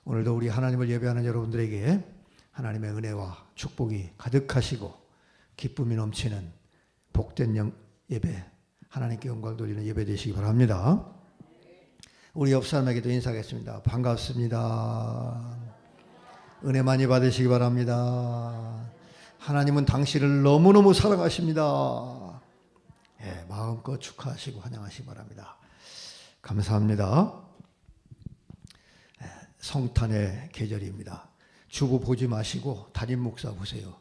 오늘도 우리 하나님을 예배하는 여러분들에게 하나님의 은혜와 축복이 가득하시고 기쁨이 넘치는 복된 예배, 하나님께 영광 돌리는 예배 되시기 바랍니다. 우리 옆 사람에게도 인사하겠습니다. 반갑습니다. 은혜 많이 받으시기 바랍니다. 하나님은 당신을 너무너무 사랑하십니다. 예, 마음껏 축하하시고 환영하시기 바랍니다. 감사합니다. 성탄의 계절입니다. 주보 보지 마시고 담임 목사 보세요.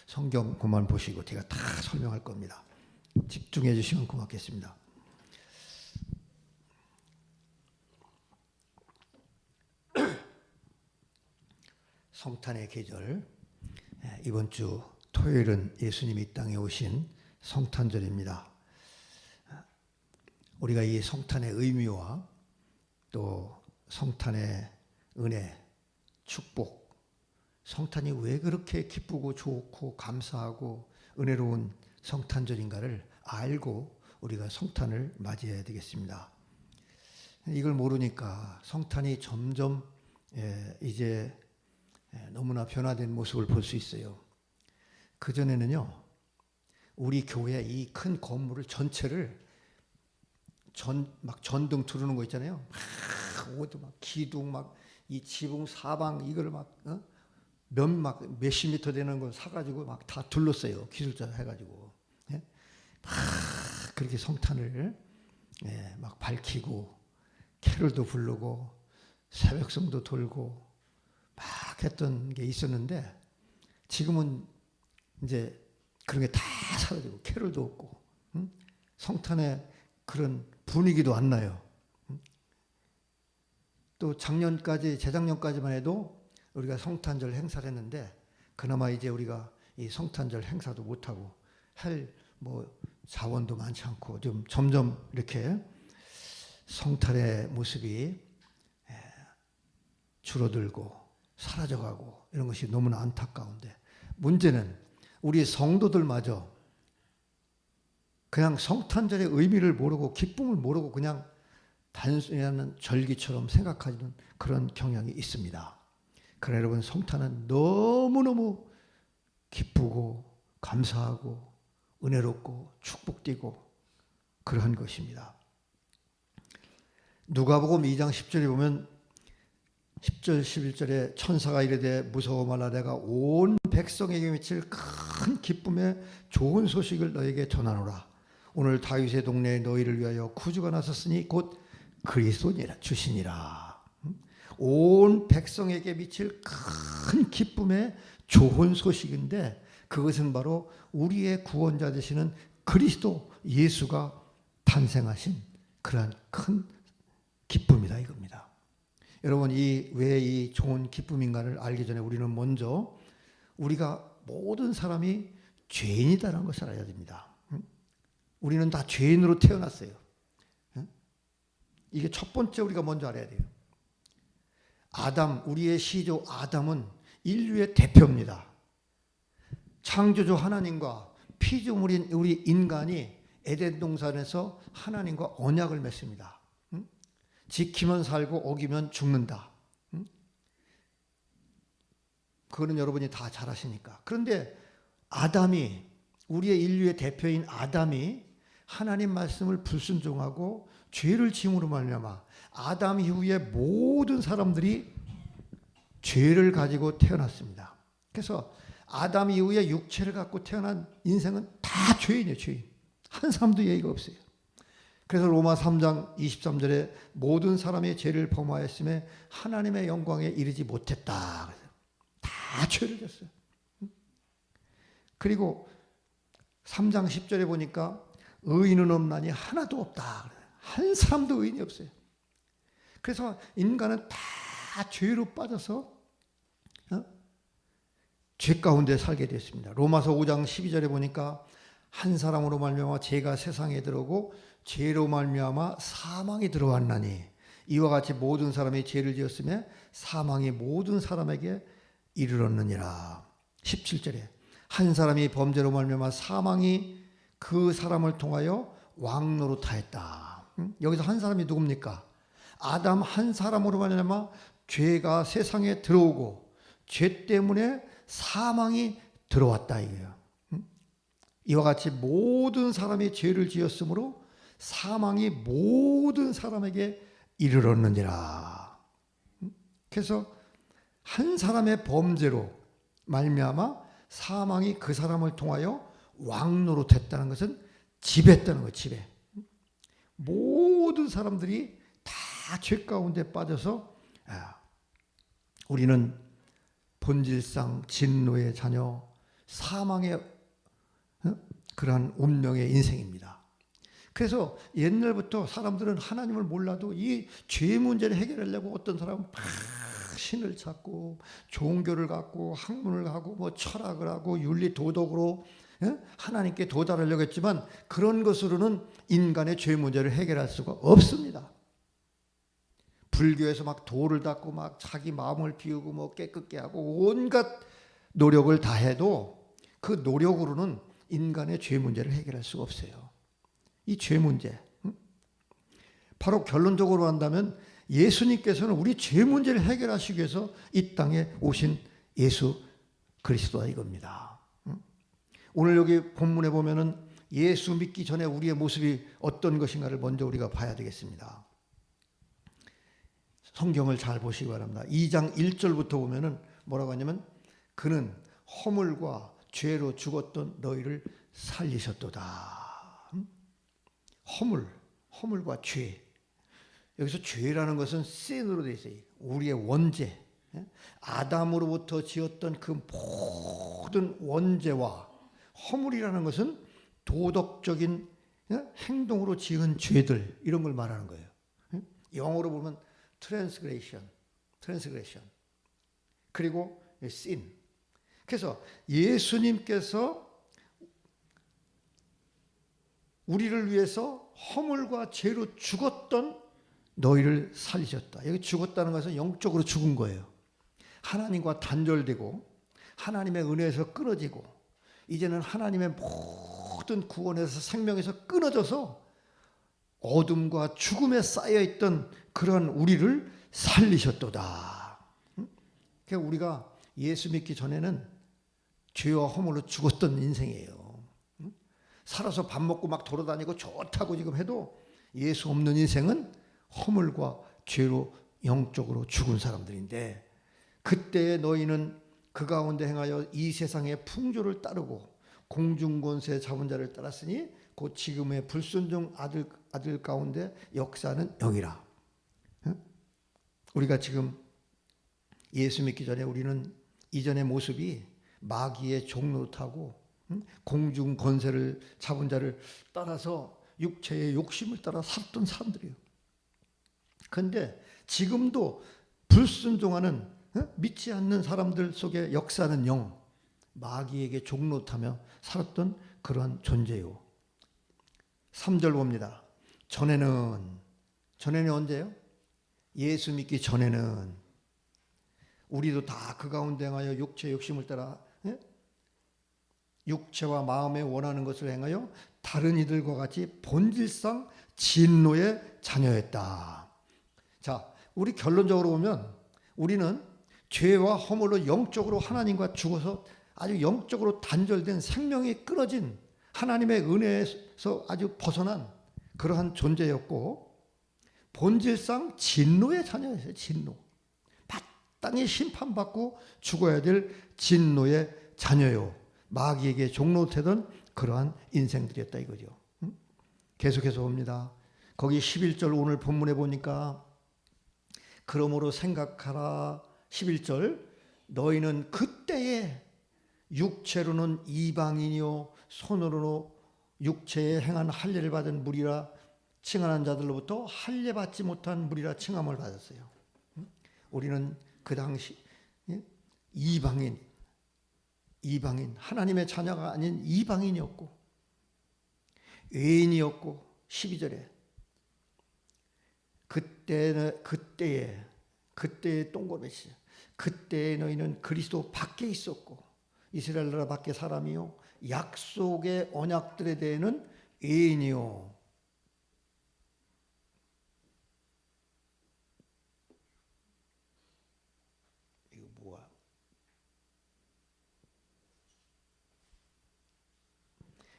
성경 그만 보시고 제가 다 설명할 겁니다. 집중해 주시면 고맙겠습니다. 성탄의 계절, 이번 주 토요일은 예수님이 이 땅에 오신 성탄절입니다. 우리가 이 성탄의 의미와 또 성탄의 은혜, 축복, 성탄이 왜 그렇게 기쁘고 좋고 감사하고 은혜로운 성탄절인가를 알고 우리가 성탄을 맞이해야 되겠습니다. 이걸 모르니까 성탄이 점점 이제 너무나 변화된 모습을 볼 수 있어요. 그전에는요, 우리 교회 이 큰 건물을 전체를 막 전등 두르는 거 있잖아요. 막 기둥 막 이 지붕 사방 이걸 막 몇십 미터 되는 걸 사가지고 막 다 둘렀어요. 기술자 해가지고. 예? 막 그렇게 성탄을 막 밝히고 캐롤도 부르고 새벽성도 돌고 막 했던 게 있었는데 지금은 이제 그런 게 다 사라지고 캐롤도 없고 성탄의 그런 분위기도 안 나요. 또 재작년까지만 해도 우리가 성탄절 행사를 했는데 그나마 이제 우리가 이 성탄절 행사도 못하고 할 자원도 많지 않고 좀 점점 이렇게 성탄의 모습이 줄어들고 사라져가고 이런 것이 너무나 안타까운데, 문제는 우리 성도들마저 그냥 성탄절의 의미를 모르고 기쁨을 모르고 그냥 단순한 절기처럼 생각하는 그런 경향이 있습니다. 그러나 여러분, 성탄은 너무너무 기쁘고 감사하고 은혜롭고 축복되고 그러한 것입니다. 누가복음 2장 10절에 보면 10절 11절에 천사가 이르되 무서워 말라, 내가 온 백성에게 미칠 큰 기쁨의 좋은 소식을 너에게 전하노라. 오늘 다윗의 동네에 너희를 위하여 구주가 나섰으니 곧 그리스도니라 주시니라. 온 백성에게 미칠 큰 기쁨의 좋은 소식인데 그것은 바로 우리의 구원자 되시는 그리스도 예수가 탄생하신 그러한 큰 기쁨이다 이겁니다. 여러분, 왜 이 좋은 기쁨인가를 알기 전에 우리는 먼저 우리가 모든 사람이 죄인이다라는 것을 알아야 됩니다. 우리는 다 죄인으로 태어났어요. 이게 첫 번째 우리가 먼저 알아야 돼요. 우리의 시조 아담은 인류의 대표입니다. 창조주 하나님과 피조물인 우리 인간이 에덴 동산에서 하나님과 언약을 맺습니다. 지키면 살고 어기면 죽는다. 그거는 여러분이 다 잘 아시니까. 그런데 우리의 인류의 대표인 아담이 하나님 말씀을 불순종하고 죄를 지음으로 말미암아 아담 이후에 모든 사람들이 죄를 가지고 태어났습니다. 그래서 아담 이후에 육체를 갖고 태어난 인생은 다 죄인이에요. 죄인. 한 사람도 예의가 없어요. 그래서 로마 3장 23절에 모든 사람이 죄를 범하였음에 하나님의 영광에 이르지 못했다. 다 죄를 졌어요. 그리고 3장 10절에 보니까 의인은 없나니 하나도 없다. 한 사람도 의인이 없어요. 그래서 인간은 다 죄로 빠져서 죄 가운데 살게 됐습니다. 로마서 5장 12절에 보니까 한 사람으로 말미암아 죄가 세상에 들어오고 죄로 말미암아 사망이 들어왔나니 이와 같이 모든 사람이 죄를 지었으며 사망이 모든 사람에게 이르렀느니라. 17절에 한 사람이 범죄로 말미암아 사망이 그 사람을 통하여 왕노릇하였다. 여기서 한 사람이 누굽니까? 아담 한 사람으로 말미암아 죄가 세상에 들어오고 죄 때문에 사망이 들어왔다 이거예요. 이와 같이 모든 사람이 죄를 지었으므로 사망이 모든 사람에게 이르렀느니라. 그래서 한 사람의 범죄로 말미암아 사망이 그 사람을 통하여 왕노릇했다는 것은 지배했다는 거예요. 지배. 모든 사람들이 다 죄 가운데 빠져서 우리는 본질상 진노의 자녀, 사망의 그러한 운명의 인생입니다. 그래서 옛날부터 사람들은 하나님을 몰라도 이 죄 문제를 해결하려고 어떤 사람은 막 신을 찾고 종교를 갖고 학문을 하고 뭐 철학을 하고 윤리 도덕으로 하나님께 도달하려고 했지만 그런 것으로는 인간의 죄 문제를 해결할 수가 없습니다. 불교에서 막 돌을 닦고 막 자기 마음을 비우고 뭐 깨끗게 하고 온갖 노력을 다해도 그 노력으로는 인간의 죄 문제를 해결할 수가 없어요. 이 죄 문제. 바로 결론적으로 한다면 예수님께서는 우리 죄 문제를 해결하시기 위해서 이 땅에 오신 예수 그리스도다 이겁니다. 오늘 여기 본문에 보면은 예수 믿기 전에 우리의 모습이 어떤 것인가를 먼저 우리가 봐야 되겠습니다. 성경을 잘 보시기 바랍니다. 2장 1절부터 보면은 뭐라고 하냐면 그는 허물과 죄로 죽었던 너희를 살리셨도다. 허물과 죄. 여기서 죄라는 것은 sin으로 되어 있어요. 우리의 원죄. 아담으로부터 지었던 그 모든 원죄와 허물이라는 것은 도덕적인 행동으로 지은 죄들 이런 걸 말하는 거예요. 영어로 보면 transgression. 그리고 sin. 그래서 예수님께서 우리를 위해서 허물과 죄로 죽었던 너희를 살리셨다. 여기 죽었다는 것은 영적으로 죽은 거예요. 하나님과 단절되고 하나님의 은혜에서 끊어지고 이제는 하나님의 모든 구원에서 생명에서 끊어져서 어둠과 죽음에 쌓여있던 그런 우리를 살리셨도다. 그러니까 우리가 예수 믿기 전에는 죄와 허물로 죽었던 인생이에요. 살아서 밥 먹고 막 돌아다니고 좋다고 지금 해도 예수 없는 인생은 허물과 죄로 영적으로 죽은 사람들인데 그때의 너희는 그 가운데 행하여 이 세상의 풍조를 따르고 공중권세 잡은 자를 따랐으니 곧 지금의 불순종 아들 가운데 역사는 영이라. 우리가 지금 예수 믿기 전에 우리는 이전의 모습이 마귀의 종노릇하고 공중 권세를 잡은 자를 따라서 육체의 욕심을 따라 살았던 사람들이에요. 그런데 지금도 불순종하는 믿지 않는 사람들 속에 역사는 영, 마귀에게 종노릇하며 살았던 그러한 존재요. 3절 봅니다. 전에는 언제요? 예수 믿기 전에는 우리도 다 그 가운데 행하여 육체의 욕심을 따라 육체와 마음에 원하는 것을 행하여 다른 이들과 같이 본질상 진노의 자녀였다. 자, 우리 결론적으로 보면 우리는 죄와 허물로 영적으로 하나님과 죽어서 아주 영적으로 단절된 생명이 끊어진 하나님의 은혜에서 아주 벗어난 그러한 존재였고 본질상 진노의 자녀였어요. 진노. 마땅히 심판받고 죽어야 될 진노의 자녀요. 마귀에게 종노릇하던 그러한 인생들이었다 이거죠. 계속해서 봅니다. 거기 11절 오늘 본문에 보니까 그러므로 생각하라 11절 너희는 그때에 육체로는 이방인이요 손으로 육체에 행한 할례를 받은 무리라 칭하는 자들로부터 할례 받지 못한 무리라 칭함을 받았어요. 우리는 그 당시 이방인 하나님의 자녀가 아닌 이방인이었고 외인이었고 12절에 그때의 동고매시 그때에 너희는 그리스도 밖에 있었고 이스라엘 나라 밖에 사람이요 약속의 언약들에 대해는 외인이요 뭐야?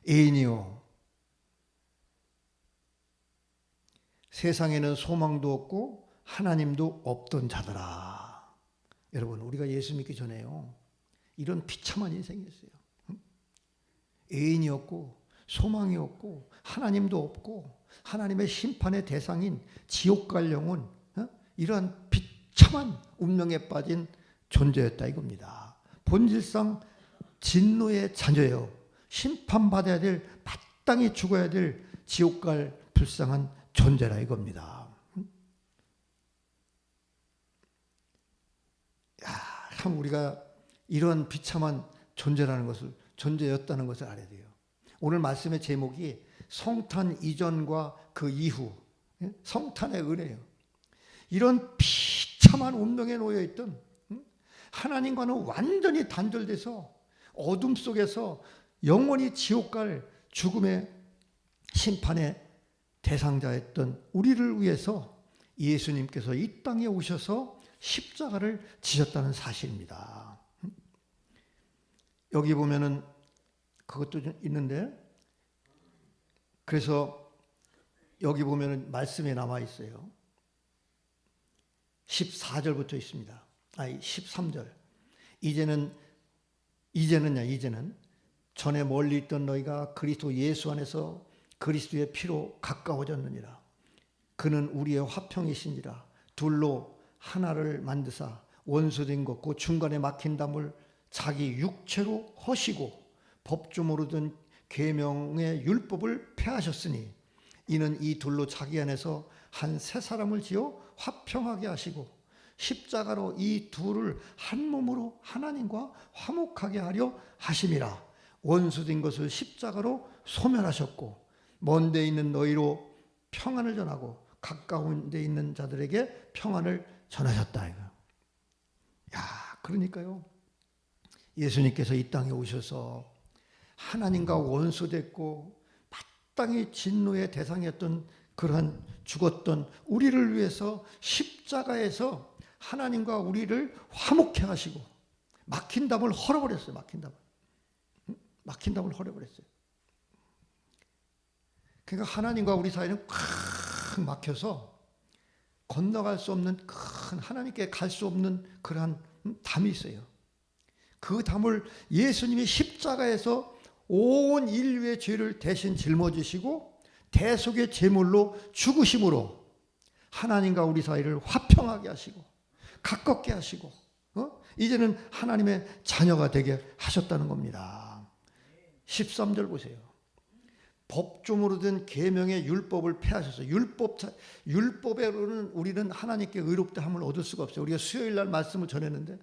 애인이요, 세상에는 소망도 없고 하나님도 없던 자들아. 여러분, 우리가 예수 믿기 전에요, 이런 비참한 인생이었어요. 애인이 없고 소망이 없고 하나님도 없고 하나님의 심판의 대상인 지옥 갈 영혼, 이러한 비참한 운명에 빠진 존재였다 이겁니다. 본질상 진노의 자녀예요. 심판받아야 될, 마땅히 죽어야 될 지옥 갈 불쌍한 존재라 이겁니다. 참 우리가 이런 비참한 존재였다는 것을 알아야 돼요. 오늘 말씀의 제목이 성탄 이전과 그 이후, 성탄의 은혜예요. 이런 비참한 운명에 놓여있던, 하나님과는 완전히 단절돼서 어둠 속에서 영원히 지옥 갈 죽음의 심판의 대상자였던 우리를 위해서 예수님께서 이 땅에 오셔서 십자가를 지셨다는 사실입니다. 여기 보면은 그것도 좀 있는데, 그래서 여기 보면은 말씀에 남아 있어요. 14절부터 있습니다. 아니 13절. 이제는 전에 멀리 있던 너희가 그리스도 예수 안에서 그리스도의 피로 가까워졌느니라. 그는 우리의 화평이신지라. 둘로 하나를 만드사 원수된 것 그 중간에 막힌 담을 자기 육체로 허시고 법조모로 든 계명의 율법을 폐하셨으니 이는 이 둘로 자기 안에서 한 새 사람을 지어 화평하게 하시고 십자가로 이 둘을 한 몸으로 하나님과 화목하게 하려 하심이라. 원수된 것을 십자가로 소멸하셨고 먼 데 있는 너희로 평안을 전하고 가까운 데 있는 자들에게 평안을 전하셨다 이거. 그러니까요, 예수님께서 이 땅에 오셔서 하나님과 원수됐고 마땅히 진노의 대상이었던 그러한 죽었던 우리를 위해서 십자가에서 하나님과 우리를 화목해 하시고 막힌 담을 헐어버렸어요. 막힌 담을 헐어버렸어요. 그러니까 하나님과 우리 사이는 꽉 막혀서 건너갈 수 없는 큰, 하나님께 갈 수 없는 그러한 담이 있어요. 그 담을 예수님이 십자가에서 온 인류의 죄를 대신 짊어지시고 대속의 제물로 죽으심으로 하나님과 우리 사이를 화평하게 하시고 가깝게 하시고 이제는 하나님의 자녀가 되게 하셨다는 겁니다. 13절 보세요. 법조모로 된 계명의 율법을 폐하셔서 율법으로는 우리는 하나님께 의롭다 함을 얻을 수가 없어요. 우리가 수요일 날 말씀을 전했는데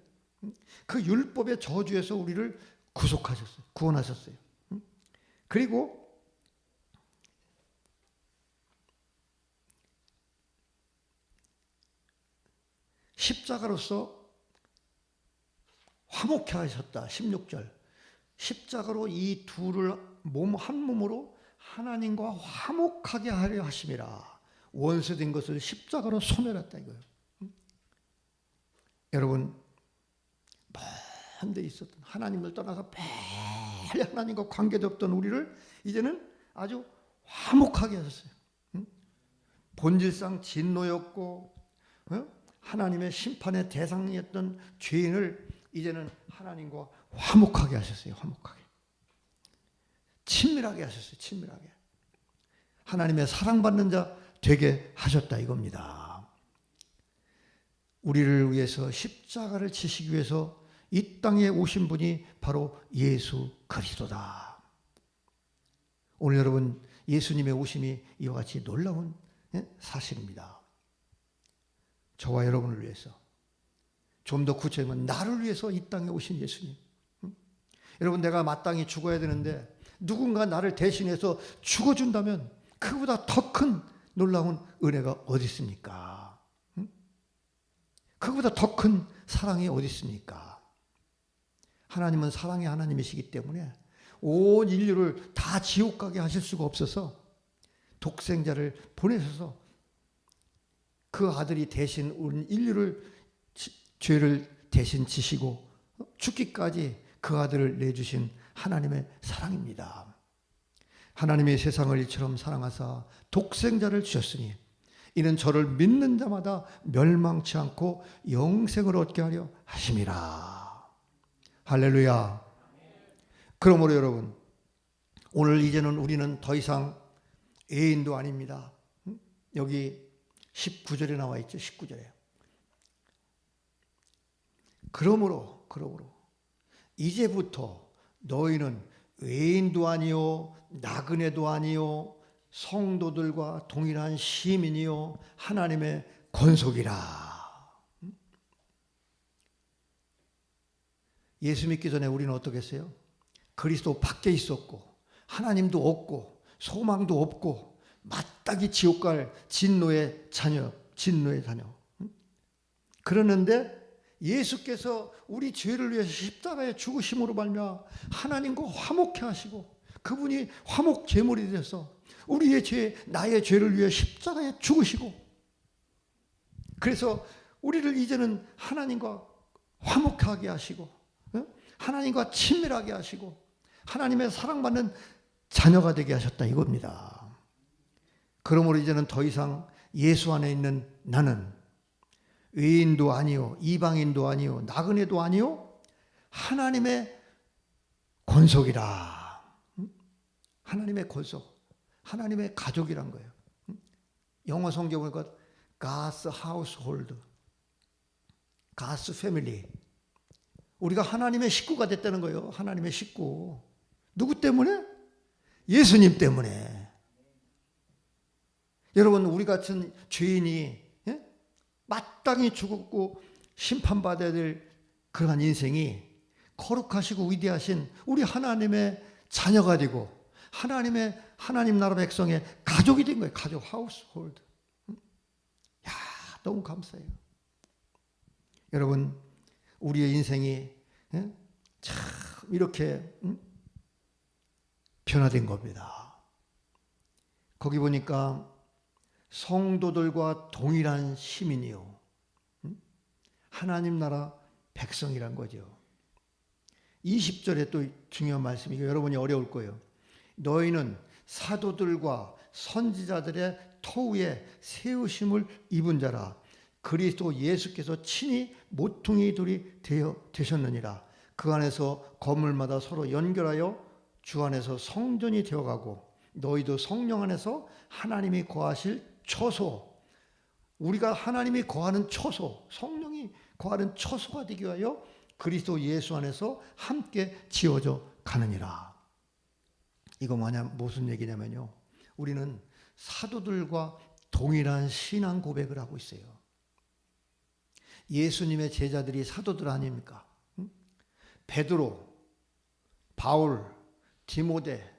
그 율법의 저주에서 우리를 구속하셨어요. 구원하셨어요. 그리고 십자가로서 화목케 하셨다. 16절. 십자가로 이 둘을 한 몸으로 하나님과 화목하게 하려 하심이라. 원수된 것을 십자가로 소멸했다 이거예요. 여러분, 먼 데 있었던 하나님을 떠나서 빨리 하나님과 관계도 없던 우리를 이제는 아주 화목하게 하셨어요. 본질상 진노였고 하나님의 심판의 대상이었던 죄인을 이제는 하나님과 화목하게 하셨어요. 화목하게. 친밀하게 하셨어요. 친밀하게. 하나님의 사랑받는 자 되게 하셨다 이겁니다. 우리를 위해서 십자가를 지시기 위해서 이 땅에 오신 분이 바로 예수 그리스도다. 오늘 여러분, 예수님의 오심이 이와 같이 놀라운 사실입니다. 저와 여러분을 위해서, 좀 더 구체적으로 나를 위해서 이 땅에 오신 예수님. 여러분, 내가 마땅히 죽어야 되는데 누군가 나를 대신해서 죽어준다면 그보다 더 큰 놀라운 은혜가 어디 있습니까? 그보다 더 큰 사랑이 어디 있습니까? 하나님은 사랑의 하나님이시기 때문에 온 인류를 다 지옥 가게 하실 수가 없어서 독생자를 보내셔서 그 아들이 대신 온 인류를 죄를 대신 지시고 죽기까지 그 아들을 내주신 하나님의 사랑입니다. 하나님의 세상을 이처럼 사랑하사 독생자를 주셨으니 이는 저를 믿는 자마다 멸망치 않고 영생을 얻게 하려 하심이라. 할렐루야. 그러므로 여러분, 오늘 이제는 우리는 더 이상 애인도 아닙니다. 여기 19절에 나와 있죠. 19절에. 그러므로 이제부터 너희는 외인도 아니요 나그네도 아니요 성도들과 동일한 시민이요 하나님의 권속이라. 예수 믿기 전에 우리는 어떻겠어요? 그리스도 밖에 있었고 하나님도 없고 소망도 없고 마땅히 지옥 갈 진노의 자녀. 그러는데 예수께서 우리 죄를 위해서 십자가에 죽으심으로 말미암아 하나님과 화목케 하시고 그분이 화목 제물이 되어서 우리의 죄, 나의 죄를 위해 십자가에 죽으시고, 그래서 우리를 이제는 하나님과 화목하게 하시고 하나님과 친밀하게 하시고 하나님의 사랑받는 자녀가 되게 하셨다 이겁니다. 그러므로 이제는 더 이상 예수 안에 있는 나는 외인도 아니요 이방인도 아니요 나그네도 아니요 하나님의 권속이라. 하나님의 권속, 하나님의 가족이란 거예요. 영어 성경 보니까 God's household, God's family. 우리가 하나님의 식구가 됐다는 거예요. 하나님의 식구. 누구 때문에? 예수님 때문에. 여러분, 우리 같은 죄인이 마땅히 죽었고 심판받아야 될 그러한 인생이 거룩하시고 위대하신 우리 하나님의 자녀가 되고 하나님 나라 백성의 가족이 된 거예요. 가족, 하우스홀드. 야, 너무 감사해요. 여러분, 우리의 인생이 참 이렇게 변화된 겁니다. 거기 보니까 성도들과 동일한 시민이요 하나님 나라 백성이란 거죠. 20절에 또 중요한 말씀이고 여러분이 어려울 거예요. 너희는 사도들과 선지자들의 터위에 세우심을 입은 자라. 그리스도 예수께서 친히 모퉁이 돌이 되셨느니라. 그 안에서 건물마다 서로 연결하여 주 안에서 성전이 되어가고 너희도 성령 안에서 하나님이 거하실 처소, 우리가 하나님이 거하는 처소, 성령이 거하는 처소가 되기 위하여 그리스도 예수 안에서 함께 지어져 가느니라. 이거 무슨 얘기냐면요, 우리는 사도들과 동일한 신앙 고백을 하고 있어요. 예수님의 제자들이 사도들 아닙니까? 베드로, 바울, 디모데,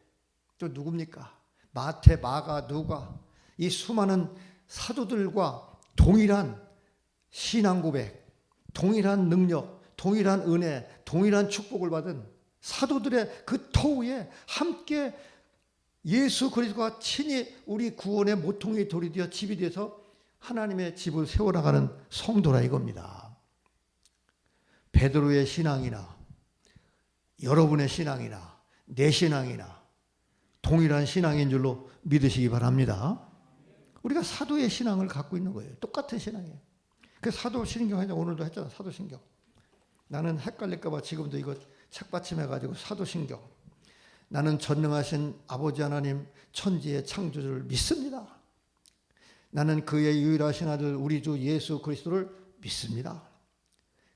또 누굽니까? 마태, 마가, 누가, 이 수많은 사도들과 동일한 신앙 고백, 동일한 능력, 동일한 은혜, 동일한 축복을 받은 사도들의 그 터위에 함께 예수 그리스도가 친히 우리 구원의 모퉁이 돌이 되어 집이 되어서 하나님의 집을 세워나가는 성도라 이겁니다. 베드로의 신앙이나 여러분의 신앙이나 내 신앙이나 동일한 신앙인 줄로 믿으시기 바랍니다. 우리가 사도의 신앙을 갖고 있는 거예요. 똑같은 신앙이에요. 그 사도신경 오늘도 했잖아. 사도신경. 나는 헷갈릴까 봐 지금도 이거 책받침해가지고 사도신경. 나는 전능하신 아버지 하나님 천지의 창조주를 믿습니다. 나는 그의 유일하신 아들 우리 주 예수 그리스도를 믿습니다.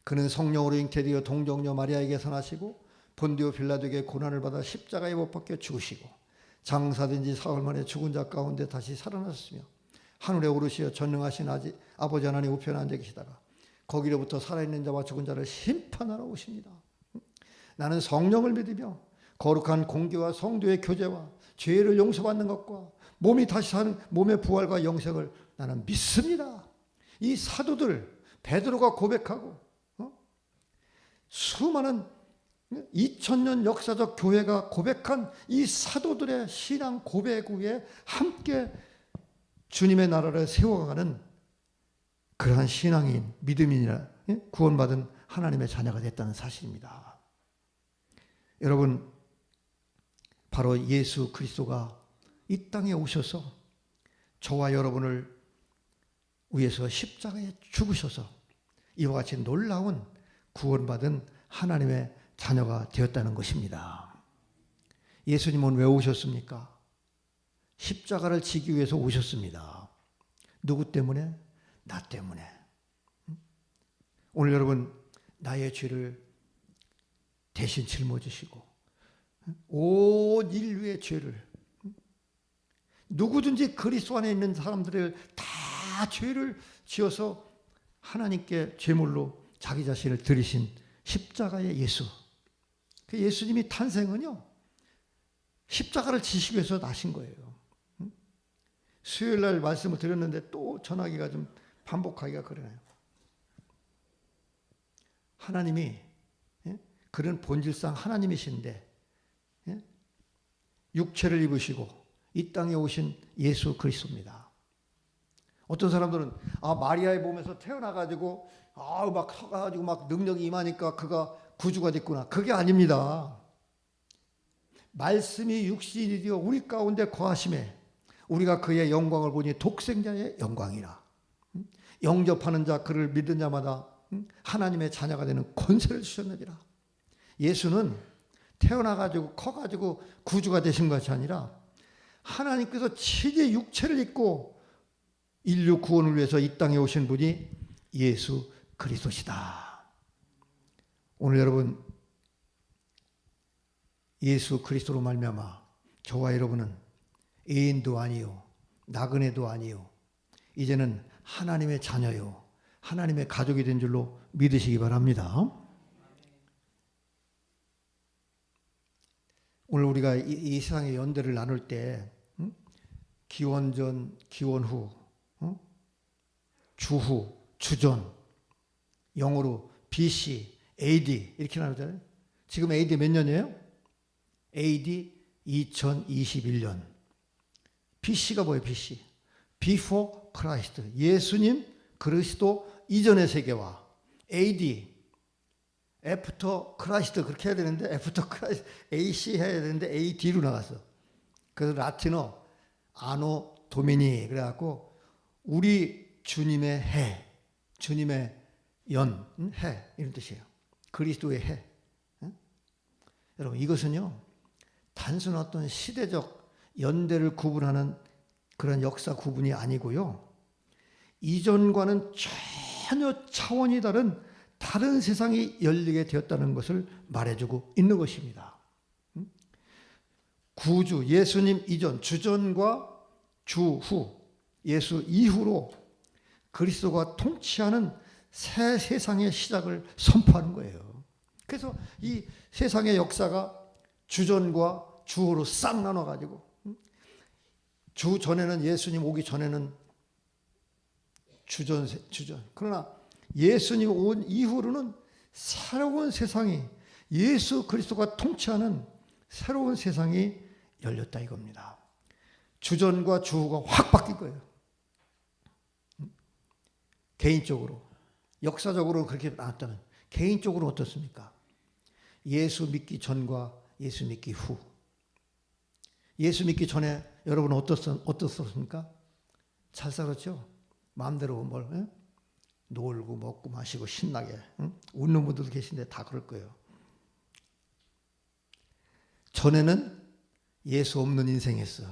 그는 성령으로 잉태되어 동정녀 마리아에게서 나시고 본디오 빌라도에게 고난을 받아 십자가에 못 박혀 죽으시고 장사된 지 사흘 만에 죽은 자 가운데 다시 살아나셨으며 하늘에 오르시어 전능하신 아버지 하나님 우편에 앉아 계시다가 거기로부터 살아있는 자와 죽은 자를 심판하러 오십니다. 나는 성령을 믿으며 거룩한 공기와 성도의 교제와 죄를 용서받는 것과 몸이 다시 사는 몸의 부활과 영생을 나는 믿습니다. 이 사도들 베드로가 고백하고 수많은 2000년 역사적 교회가 고백한 이 사도들의 신앙 고백 위에 함께 주님의 나라를 세워가는 그러한 신앙인, 믿음이나 구원받은 하나님의 자녀가 됐다는 사실입니다. 여러분, 바로 예수 그리스도가 이 땅에 오셔서 저와 여러분을 위해서 십자가에 죽으셔서 이와 같이 놀라운 구원받은 하나님의 자녀가 되었다는 것입니다. 예수님은 왜 오셨습니까? 십자가를 지기 위해서 오셨습니다. 누구 때문에? 나 때문에. 오늘 여러분, 나의 죄를 대신 짊어지시고 온 인류의 죄를, 누구든지 그리스도 안에 있는 사람들을 다 죄를 지어서 하나님께 제물로 자기 자신을 드리신 십자가의 예수. 그 예수님이 탄생은요, 십자가를 지시기 위해서 나신 거예요. 수요일 날 말씀을 드렸는데 또 전하기가 좀 반복하기가 그러네요. 하나님이, 그런 본질상 하나님이신데 육체를 입으시고 이 땅에 오신 예수 그리스도입니다. 어떤 사람들은 마리아의 몸에서 태어나가지고 막 서가지고 막 능력이 임하니까 그가 구주가 됐구나. 그게 아닙니다. 말씀이 육신이 되어 우리 가운데 거하심에 우리가 그의 영광을 보니 독생자의 영광이라. 영접하는 자, 그를 믿는 자마다 하나님의 자녀가 되는 권세를 주셨느니라. 예수는 태어나가지고 커가지고 구주가 되신 것이 아니라 하나님께서 친히 육체를 입고 인류 구원을 위해서 이 땅에 오신 분이 예수 그리스도시다. 오늘 여러분, 예수 그리스도로 말미암아 저와 여러분은 애인도 아니요 나그네도 아니요 이제는 하나님의 자녀요 하나님의 가족이 된 줄로 믿으시기 바랍니다. 오늘 우리가 이 세상의 연대를 나눌 때 기원 전, 기원 후, 주후, 주전, 영어로 BC, AD 이렇게 나누잖아요. 지금 AD 몇 년이에요? AD 2021년. BC가 뭐예요? BC. Before Christ. 예수님 그리스도 이전의 세계와 AD After Christ 그렇게 해야 되는데 After Christ AC 해야 되는데 AD로 나갔어. 그래서 라틴어 아노 도미니 그래갖고 우리 주님의 해, 주님의 연, 해 이런 뜻이에요. 그리스도의 해. 여러분 이것은요 단순 어떤 시대적 연대를 구분하는 그런 역사 구분이 아니고요. 이전과는 전혀 차원이 다른 세상이 열리게 되었다는 것을 말해주고 있는 것입니다. 구주, 예수님 이전, 주전과 주후, 예수 이후로 그리스도가 통치하는 새 세상의 시작을 선포하는 거예요. 그래서 이 세상의 역사가 주전과 주후로 싹 나눠가지고 주 전에는 예수님 오기 전에는 주전. 그러나 예수님 온 이후로는 새로운 세상이 예수 그리스도가 통치하는 새로운 세상이 열렸다 이겁니다. 주전과 주후가 확 바뀐 거예요. 개인적으로, 역사적으로 그렇게 나왔다면 개인적으로 어떻습니까? 예수 믿기 전과 예수 믿기 후. 예수 믿기 전에 여러분은 어떻습니까? 잘 살았죠? 마음대로 놀고 먹고 마시고 신나게 웃는 분들도 계신데 다 그럴 거예요. 전에는 예수 없는 인생이었어.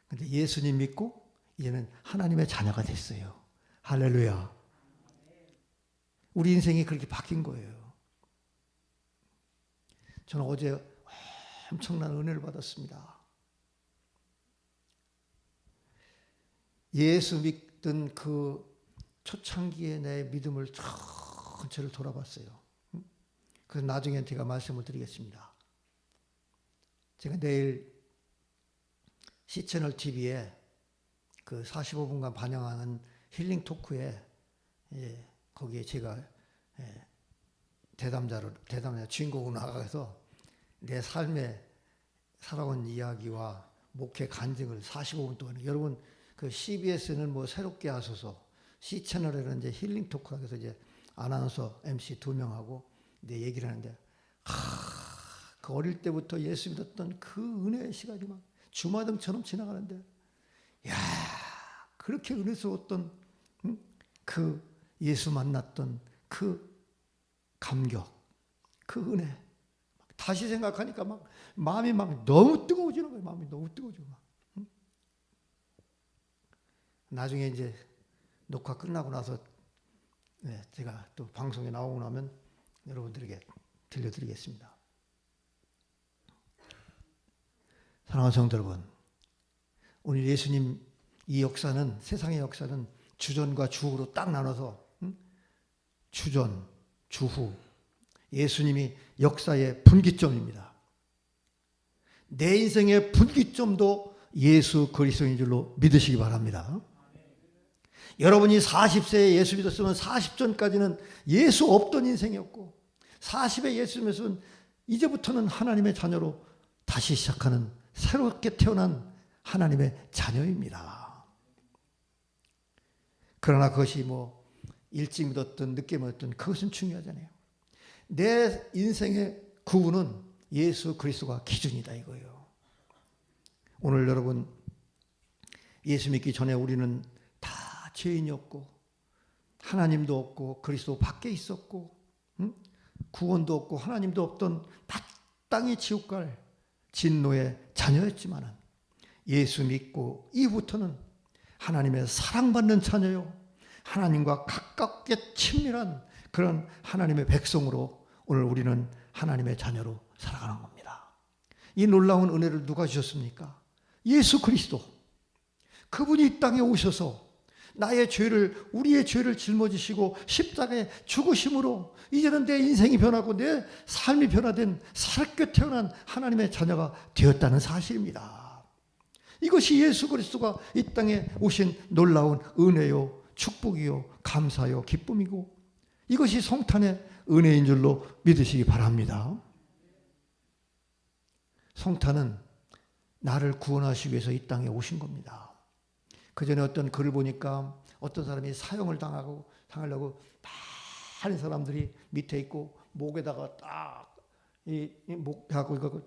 근데 예수님 믿고 이제는 하나님의 자녀가 됐어요. 할렐루야. 우리 인생이 그렇게 바뀐 거예요. 저는 어제 엄청난 은혜를 받았습니다. 예수 믿던 그 초창기의 내 믿음을 전체를 돌아봤어요. 그래서 나중에 제가 말씀을 드리겠습니다. 제가 내일 C채널 TV에 그 45분간 반영하는 힐링 토크에 거기에 제가 대담자 주인공으로 나가서 내 삶에 살아온 이야기와 목회 간증을 45분 동안 여러분 그 CBS는 뭐 새롭게 하소서 C채널에는 이제 힐링 토크라고 해서 이제 아나운서 MC 2명하고 내 얘기를 하는데 그 어릴 때부터 예수 믿었던 그 은혜의 시간이 막 주마등처럼 지나가는데 야 그렇게 은혜스러웠던 그 예수 만났던 그 감격 그 은혜 다시 생각하니까 막 마음이 막 너무 뜨거워지는 거예요. 마음이 너무 뜨거워지고 막. 나중에 이제 녹화 끝나고 나서 제가 또 방송에 나오고 나면 여러분들에게 들려드리겠습니다. 사랑하는 성도 여러분, 오늘 예수님 이 역사는 세상의 역사는 주전과 주후로 딱 나눠서 주전, 주후 예수님이 역사의 분기점입니다. 내 인생의 분기점도 예수 그리스도인 줄로 믿으시기 바랍니다. 여러분이 40세에 예수 믿었으면 40전까지는 예수 없던 인생이었고 40에 예수 믿으면 이제부터는 하나님의 자녀로 다시 시작하는 새롭게 태어난 하나님의 자녀입니다. 그러나 그것이 뭐 일찍 믿었든 늦게 믿었든 그것은 중요하잖아요. 내 인생의 구원은 예수 그리스도가 기준이다 이거예요. 오늘 여러분 예수 믿기 전에 우리는 다 죄인이었고 하나님도 없고 그리스도 밖에 있었고 구원도 없고 하나님도 없던 마땅히 지옥 갈 진노의 자녀였지만은 예수 믿고 이후부터는 하나님의 사랑받는 자녀요 하나님과 가깝게 친밀한 그런 하나님의 백성으로 오늘 우리는 하나님의 자녀로 살아가는 겁니다. 이 놀라운 은혜를 누가 주셨습니까? 예수 그리스도. 그분이 이 땅에 오셔서 나의 죄를 우리의 죄를 짊어지시고 십자가에 죽으심으로 이제는 내 인생이 변하고 내 삶이 변화된 새롭게 태어난 하나님의 자녀가 되었다는 사실입니다. 이것이 예수 그리스도가 이 땅에 오신 놀라운 은혜요 축복이요 감사요 기쁨이고 이것이 성탄의 은혜인 줄로 믿으시기 바랍니다. 성탄은 나를 구원하시기 위해서 이 땅에 오신 겁니다. 그 전에 어떤 글을 보니까 어떤 사람이 사형을 당하려고 많은 사람들이 밑에 있고 목에다가 딱 목하고 이거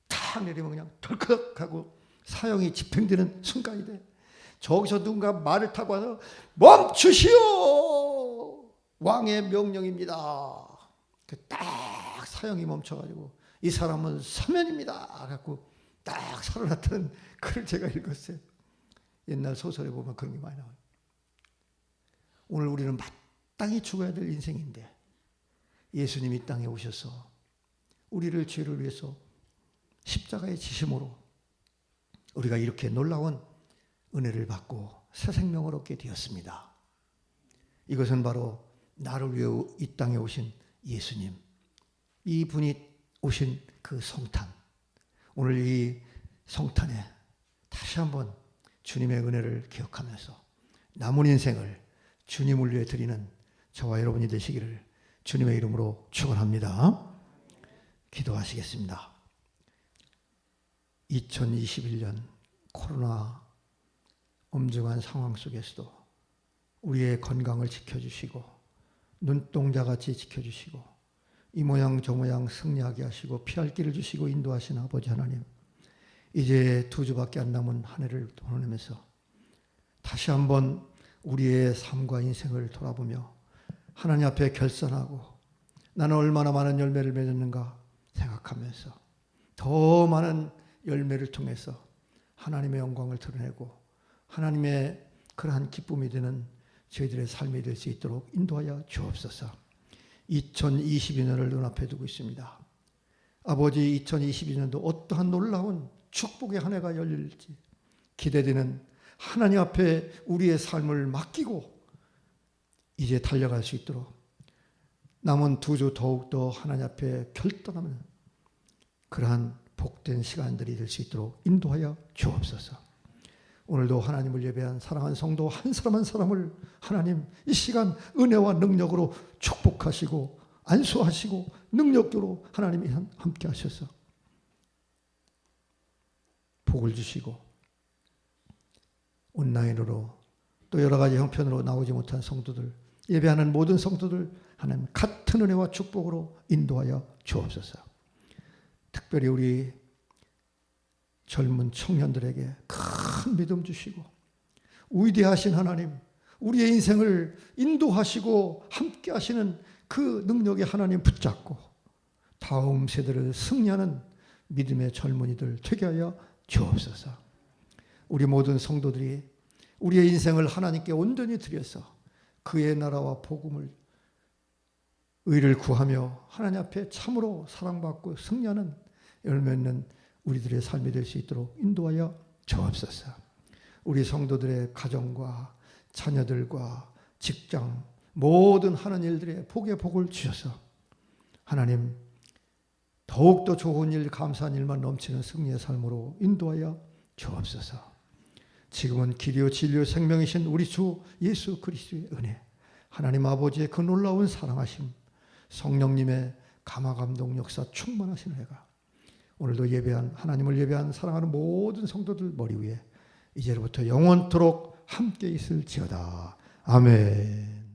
탁 내리면 그냥 덜컥하고 사형이 집행되는 순간이 돼. 저기서 누군가 말을 타고 와서 멈추시오! 왕의 명령입니다. 딱 사형이 멈춰가지고 이 사람은 서면입니다. 갖고 딱 살아났다는 글을 제가 읽었어요. 옛날 소설에 보면 그런 게 많이 나와요. 오늘 우리는 마땅히 죽어야 될 인생인데 예수님이 이 땅에 오셔서 우리를 죄를 위해서 십자가에 지심으로 우리가 이렇게 놀라운 은혜를 받고 새 생명을 얻게 되었습니다. 이것은 바로 나를 위해 이 땅에 오신 예수님, 이분이 오신 그 성탄, 오늘 이 성탄에 다시 한번 주님의 은혜를 기억하면서 남은 인생을 주님을 위해 드리는 저와 여러분이 되시기를 주님의 이름으로 축원합니다. 기도하시겠습니다. 2021년 코로나 엄중한 상황 속에서도 우리의 건강을 지켜주시고 눈동자같이 지켜주시고 이 모양 저 모양 승리하게 하시고 피할 길을 주시고 인도하신 아버지 하나님, 이제 2주밖에 안 남은 한 해를 보내면서 다시 한번 우리의 삶과 인생을 돌아보며 하나님 앞에 결산하고 나는 얼마나 많은 열매를 맺었는가 생각하면서 더 많은 열매를 통해서 하나님의 영광을 드러내고 하나님의 그러한 기쁨이 되는 저희들의 삶이 될 수 있도록 인도하여 주옵소서. 2022년을 눈앞에 두고 있습니다. 아버지, 2022년도 어떠한 놀라운 축복의 한 해가 열릴지 기대되는 하나님 앞에 우리의 삶을 맡기고 이제 달려갈 수 있도록 남은 2주 더욱더 하나님 앞에 결단하는 그러한 복된 시간들이 될 수 있도록 인도하여 주옵소서. 오늘도 하나님을 예배한 사랑하는 성도 한 사람 한 사람을 하나님 이 시간 은혜와 능력으로 축복하시고 안수하시고 능력으로 하나님이 함께 하셔서 복을 주시고 온라인으로 또 여러 가지 형편으로 나오지 못한 성도들 예배하는 모든 성도들 하나님 같은 은혜와 축복으로 인도하여 주옵소서. 특별히 우리 젊은 청년들에게 큰 믿음 주시고 위대하신 하나님, 우리의 인생을 인도하시고 함께 하시는 그 능력의 하나님 붙잡고 다음 세대를 승리하는 믿음의 젊은이들 되게 하여 주옵소서. 우리 모든 성도들이 우리의 인생을 하나님께 온전히 드려서 그의 나라와 복음을 의를 구하며 하나님 앞에 참으로 사랑받고 승리하는 열매 있는 우리들의 삶이 될 수 있도록 인도하여 주옵소서. 우리 성도들의 가정과 자녀들과 직장 모든 하는 일들의 복의 복을 주셔서 하나님 더욱더 좋은 일, 감사한 일만 넘치는 승리의 삶으로 인도하여 주옵소서. 지금은 길이요 진리요 생명이신 우리 주 예수 그리스도의 은혜, 하나님 아버지의 그 놀라운 사랑하심, 성령님의 감화감동 역사 충만하신 은혜가 오늘도 예배한 하나님을 예배한 사랑하는 모든 성도들 머리 위에 이제로부터 영원토록 함께 있을지어다. 아멘.